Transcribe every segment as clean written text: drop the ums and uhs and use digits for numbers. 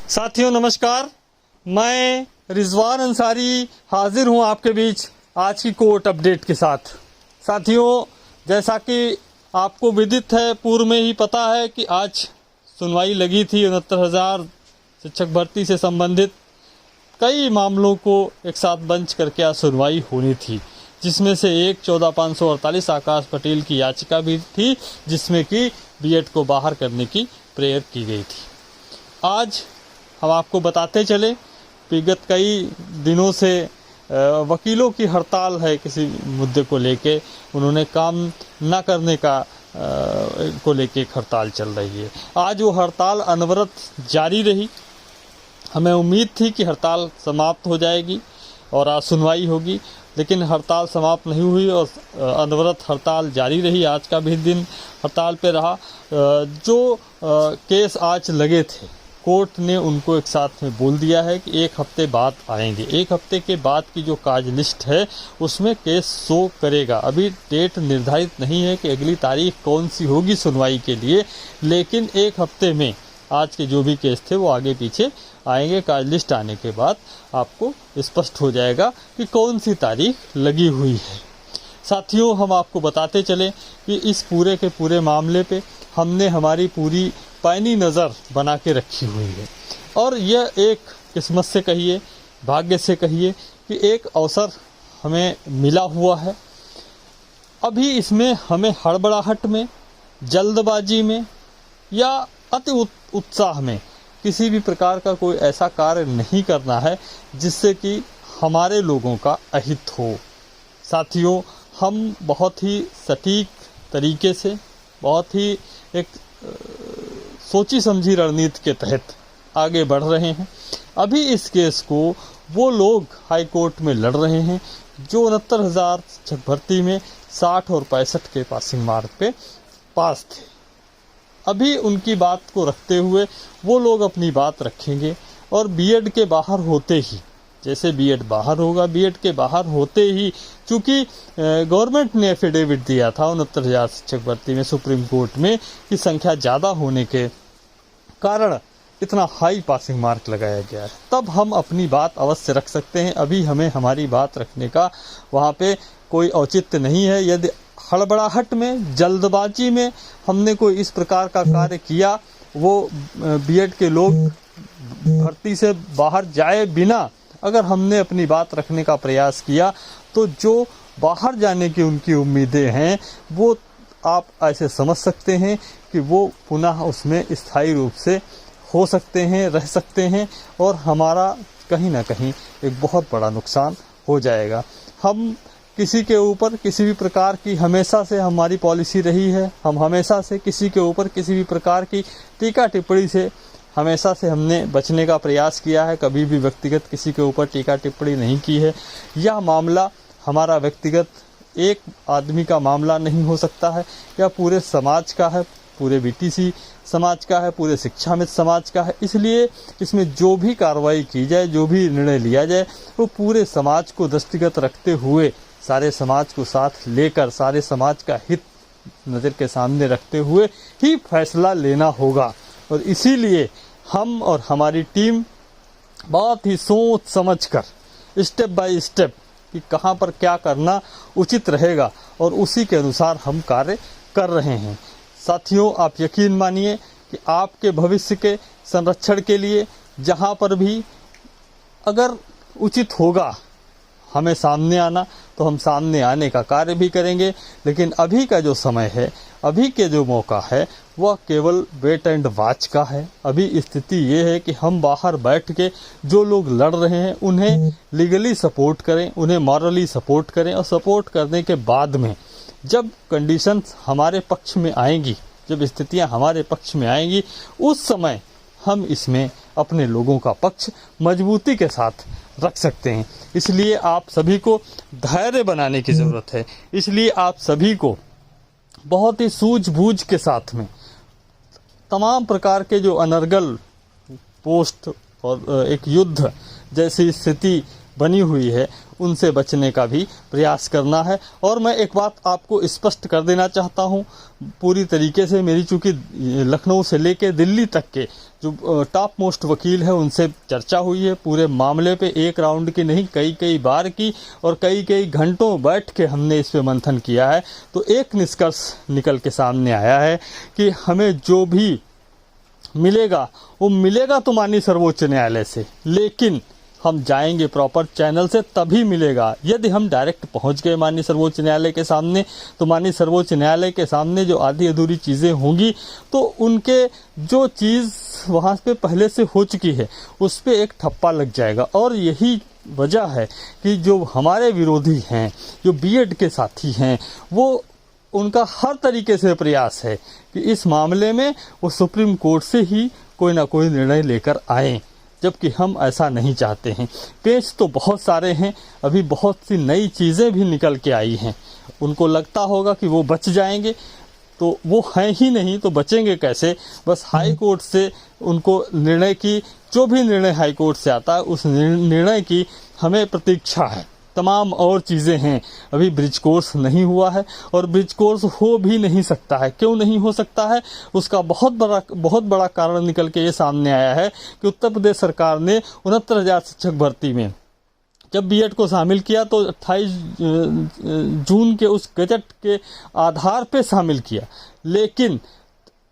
साथियों नमस्कार, मैं रिजवान अंसारी हाजिर हूं आपके बीच आज की कोर्ट अपडेट के साथ। साथियों, जैसा कि आपको विदित है, पूर्व में ही पता है कि आज सुनवाई लगी थी 69,000 शिक्षक भर्ती से संबंधित कई मामलों को एक साथ बंच करके आज सुनवाई होनी थी, जिसमें से एक 14,548 आकाश पटेल की याचिका भी थी, जिसमें कि बीएड को बाहर करने की प्रेयर की गई थी। आज हम आपको बताते चले, विगत कई दिनों से वकीलों की हड़ताल है, किसी मुद्दे को लेके उन्होंने काम न करने का को लेके एक हड़ताल चल रही है। आज वो हड़ताल अनवरत जारी रही। हमें उम्मीद थी कि हड़ताल समाप्त हो जाएगी और आज सुनवाई होगी, लेकिन हड़ताल समाप्त नहीं हुई और अनवरत हड़ताल जारी रही। आज का भी दिन हड़ताल पे रहा। जो केस आज लगे थे, कोर्ट ने उनको एक साथ में बोल दिया है कि एक हफ्ते बाद आएंगे। एक हफ्ते के बाद की जो काज लिस्ट है उसमें केस शो करेगा। अभी डेट निर्धारित नहीं है कि अगली तारीख कौन सी होगी सुनवाई के लिए, लेकिन एक हफ्ते में आज के जो भी केस थे वो आगे पीछे आएंगे। काज लिस्ट आने के बाद आपको स्पष्ट हो जाएगा कि कौन सी तारीख लगी हुई है। साथियों, हम आपको बताते चले कि इस पूरे के पूरे मामले पे हमने हमारी पूरी पैनी नज़र बना के रखी हुई है और यह एक किस्मत से कहिए, भाग्य से कहिए कि एक अवसर हमें मिला हुआ है। अभी इसमें हमें हड़बड़ाहट में, जल्दबाजी में या अति उत्साह में किसी भी प्रकार का कोई ऐसा कार्य नहीं करना है जिससे कि हमारे लोगों का अहित हो। साथियों, हम बहुत ही सटीक तरीके से, बहुत ही एक सोची समझी रणनीति के तहत आगे बढ़ रहे हैं। अभी इस केस को वो लोग हाई कोर्ट में लड़ रहे हैं जो 69,000 शिक्षक भर्ती में 60 और 65 के पासिंग मार्क पे पास थे। अभी उनकी बात को रखते हुए वो लोग अपनी बात रखेंगे और बीएड के बाहर होते ही, जैसे बीएड बाहर होगा, बीएड के बाहर होते ही, चूंकि गवर्नमेंट ने एफिडेविट दिया था 69,000 शिक्षक भर्ती में सुप्रीम कोर्ट में कि संख्या ज़्यादा होने के कारण इतना हाई पासिंग मार्क लगाया गया है, तब हम अपनी बात अवश्य रख सकते हैं। अभी हमें हमारी बात रखने का वहाँ पे कोई औचित्य नहीं है। यदि हड़बड़ाहट में, जल्दबाजी में हमने कोई इस प्रकार का कार्य किया, वो बीएड के लोग भर्ती से बाहर जाए बिना अगर हमने अपनी बात रखने का प्रयास किया, तो जो बाहर जाने की उनकी उम्मीदें हैं वो आप ऐसे समझ सकते हैं कि वो पुनः उसमें स्थायी रूप से हो सकते हैं, रह सकते हैं और हमारा कहीं ना कहीं एक बहुत बड़ा नुकसान हो जाएगा। हम किसी के ऊपर किसी भी प्रकार की, हमेशा से हमारी पॉलिसी रही है, हम हमेशा से किसी के ऊपर किसी भी प्रकार की टीका टिप्पणी से हमेशा से हमने बचने का प्रयास किया है। कभी भी व्यक्तिगत किसी के ऊपर टीका टिप्पणी नहीं की है। यह मामला हमारा व्यक्तिगत एक आदमी का मामला नहीं हो सकता है, यह पूरे समाज का है, पूरे बीटीसी समाज का है, पूरे शिक्षामित्र समाज का है। इसलिए इसमें जो भी कार्रवाई की जाए, जो भी निर्णय लिया जाए, वो पूरे समाज को दृष्टिगत रखते हुए, सारे समाज को साथ लेकर, सारे समाज का हित नज़र के सामने रखते हुए ही फैसला लेना होगा। और इसीलिए हम और हमारी टीम बहुत ही सोच समझकर, स्टेप बाय स्टेप, कि कहां पर क्या करना उचित रहेगा और उसी के अनुसार हम कार्य कर रहे हैं। साथियों, आप यकीन मानिए कि आपके भविष्य के संरक्षण के लिए जहां पर भी अगर उचित होगा हमें सामने आना, तो हम सामने आने का कार्य भी करेंगे। लेकिन अभी का जो समय है, अभी के जो मौका है, वह केवल वेट एंड वॉच का है। अभी स्थिति ये है कि हम बाहर बैठ के जो लोग लड़ रहे हैं उन्हें लीगली सपोर्ट करें, उन्हें मॉरली सपोर्ट करें और सपोर्ट करने के बाद में जब कंडीशंस हमारे पक्ष में आएंगी, जब स्थितियां हमारे पक्ष में आएंगी, उस समय हम इसमें अपने लोगों का पक्ष मजबूती के साथ रख सकते हैं। इसलिए आप सभी को धैर्य बनाने की ज़रूरत है। इसलिए आप सभी को बहुत ही सूझबूझ के साथ में तमाम प्रकार के जो अनर्गल पोस्ट और एक युद्ध जैसी स्थिति बनी हुई है, उनसे बचने का भी प्रयास करना है। और मैं एक बात आपको स्पष्ट कर देना चाहता हूं, पूरी तरीके से मेरी, चूंकि लखनऊ से लेकर दिल्ली तक के जो टॉप मोस्ट वकील है उनसे चर्चा हुई है पूरे मामले पे, एक राउंड की नहीं कई बार की, और कई घंटों बैठ के हमने इस पे मंथन किया है। तो एक निष्कर्ष निकल के सामने आया है कि हमें जो भी मिलेगा वो मिलेगा तो माननीय सर्वोच्च न्यायालय से, लेकिन हम जाएंगे प्रॉपर चैनल से तभी मिलेगा। यदि हम डायरेक्ट पहुंच गए माननीय सर्वोच्च न्यायालय के सामने, तो माननीय सर्वोच्च न्यायालय के सामने जो आधी अधूरी चीज़ें होंगी तो उनके जो चीज़ वहाँ पे पहले से हो चुकी है उस पर एक ठप्पा लग जाएगा। और यही वजह है कि जो हमारे विरोधी हैं, जो बीएड के साथी हैं, वो उनका हर तरीके से प्रयास है कि इस मामले में वो सुप्रीम कोर्ट से ही कोई ना कोई निर्णय लेकर आए, जबकि हम ऐसा नहीं चाहते हैं। पेच तो बहुत सारे हैं, अभी बहुत सी नई चीज़ें भी निकल के आई हैं। उनको लगता होगा कि वो बच जाएंगे, तो वो हैं ही नहीं, तो बचेंगे कैसे। बस हाई कोर्ट से उनको निर्णय की, जो भी निर्णय हाई कोर्ट से आता है उस निर्णय की हमें प्रतीक्षा है। तमाम और चीज़ें हैं, अभी ब्रिज कोर्स नहीं हुआ है और ब्रिज कोर्स हो भी नहीं सकता है। क्यों नहीं हो सकता है, उसका बहुत बड़ा कारण निकल के ये सामने आया है कि उत्तर प्रदेश सरकार ने 69,000 शिक्षक भर्ती में जब बीएड को शामिल किया तो 28 जून के उस गजट के आधार पे शामिल किया, लेकिन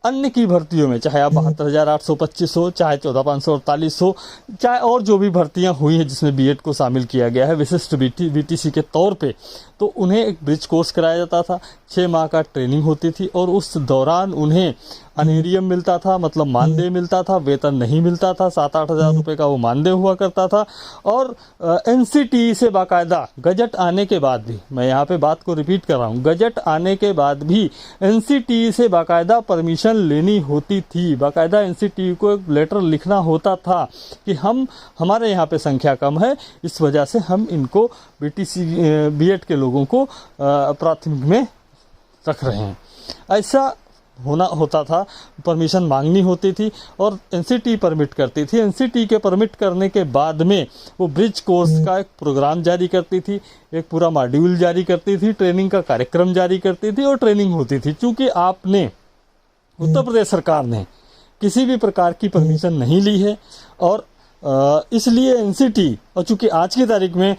अन्य की भर्तियों में चाहे आप 72,825 हो, चाहे 14,548 हो, चाहे और जो भी भर्तियां हुई हैं जिसमें बीएड को शामिल किया गया है विशिष्ट बीटीसी के तौर पे, तो उन्हें एक ब्रिज कोर्स कराया जाता था, 6 माह का ट्रेनिंग होती थी और उस दौरान उन्हें अनेरियम मिलता था, मतलब मानदेय मिलता था, वेतन नहीं मिलता था। 7-8 हज़ार रुपये का वो मानदेय हुआ करता था। और एनसीटीई से बाकायदा गजट आने के बाद भी, मैं यहाँ पे बात को रिपीट कर रहा हूँ, गजट आने के बाद भी एनसीटीई से बाकायदा परमिशन लेनी होती थी। बाकायदा एनसीटीई को एक लेटर लिखना होता था कि हमारे यहाँ पे संख्या कम है, इस वजह से हम इनको बीएड के लोगों को प्राथमिक में रख रहे हैं। ऐसा होता था, परमिशन मांगनी होती थी और एनसीटी परमिट करती थी। एनसीटी के परमिट करने के बाद में वो ब्रिज कोर्स का एक प्रोग्राम जारी करती थी, एक पूरा मॉड्यूल जारी करती थी, ट्रेनिंग का कार्यक्रम जारी करती थी और ट्रेनिंग होती थी। चूंकि आपने उत्तर प्रदेश सरकार ने किसी भी प्रकार की परमिशन नहीं ली है और इसलिए एनसीटी, और चूंकि आज की तारीख में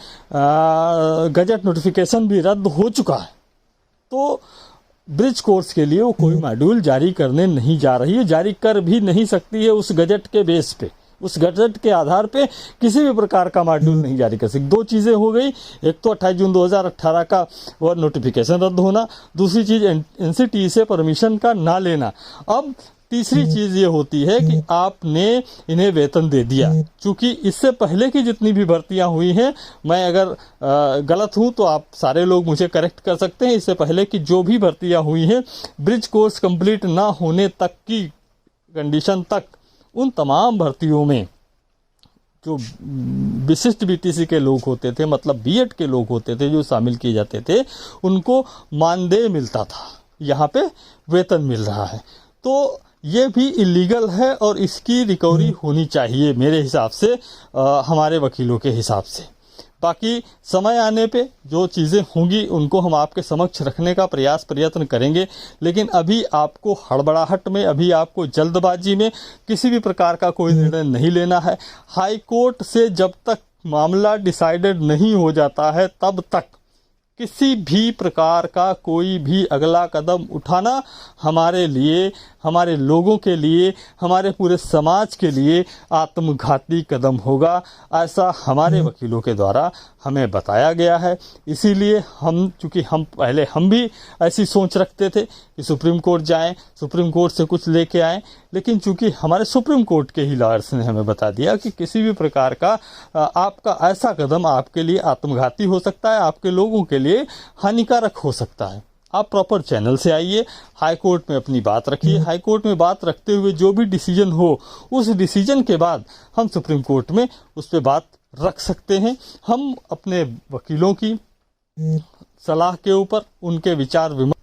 गजट नोटिफिकेशन भी रद्द हो चुका है, तो ब्रिज कोर्स के लिए वो कोई मॉड्यूल जारी करने नहीं जा रही है, जारी कर भी नहीं सकती है। उस गजट के बेस पे, उस गजट के आधार पे किसी भी प्रकार का मॉड्यूल नहीं जारी कर सकती। 2 चीज़ें हो गई, एक तो 28 जून 2018 का वह नोटिफिकेशन रद्द होना, दूसरी चीज़ एनसीटी से परमिशन का ना लेना। अब तीसरी चीज़ ये होती है कि आपने इन्हें वेतन दे दिया। चूंकि इससे पहले की जितनी भी भर्तियां हुई हैं, मैं अगर गलत हूं तो आप सारे लोग मुझे करेक्ट कर सकते हैं, इससे पहले की जो भी भर्तियां हुई हैं ब्रिज कोर्स कंप्लीट ना होने तक की कंडीशन तक, उन तमाम भर्तियों में जो विशिष्ट बीटीसी के लोग होते थे, मतलब बीएड के लोग होते थे जो शामिल किए जाते थे, उनको मानदेय मिलता था, यहाँ पे वेतन मिल रहा है। तो ये भी इलीगल है और इसकी रिकवरी होनी चाहिए मेरे हिसाब से, हमारे वकीलों के हिसाब से। बाकी समय आने पे जो चीज़ें होंगी उनको हम आपके समक्ष रखने का प्रयत्न करेंगे, लेकिन अभी आपको हड़बड़ाहट में, अभी आपको जल्दबाजी में किसी भी प्रकार का कोई निर्णय नहीं लेना है। हाई कोर्ट से जब तक मामला डिसाइडेड नहीं हो जाता है तब तक किसी भी प्रकार का कोई भी अगला कदम उठाना हमारे लिए, हमारे लोगों के लिए, हमारे पूरे समाज के लिए आत्मघाती कदम होगा, ऐसा हमारे वकीलों के द्वारा हमें बताया गया है। इसीलिए चूंकि हम भी ऐसी सोच रखते थे कि सुप्रीम कोर्ट जाएं, सुप्रीम कोर्ट से कुछ लेके आएं, लेकिन चूंकि हमारे सुप्रीम कोर्ट के ही लॉयर्स ने हमें बता दिया कि किसी भी प्रकार का आपका ऐसा कदम आपके लिए आत्मघाती हो सकता है, आपके लोगों के लिए हानिकारक हो सकता है। आप प्रॉपर चैनल से आइए, हाई कोर्ट में अपनी बात रखिए, हाई कोर्ट में बात रखते हुए जो भी डिसीजन हो उस डिसीजन के बाद हम सुप्रीम कोर्ट में उस पर बात रख सकते हैं। हम अपने वकीलों की सलाह के ऊपर, उनके विचार विमर्श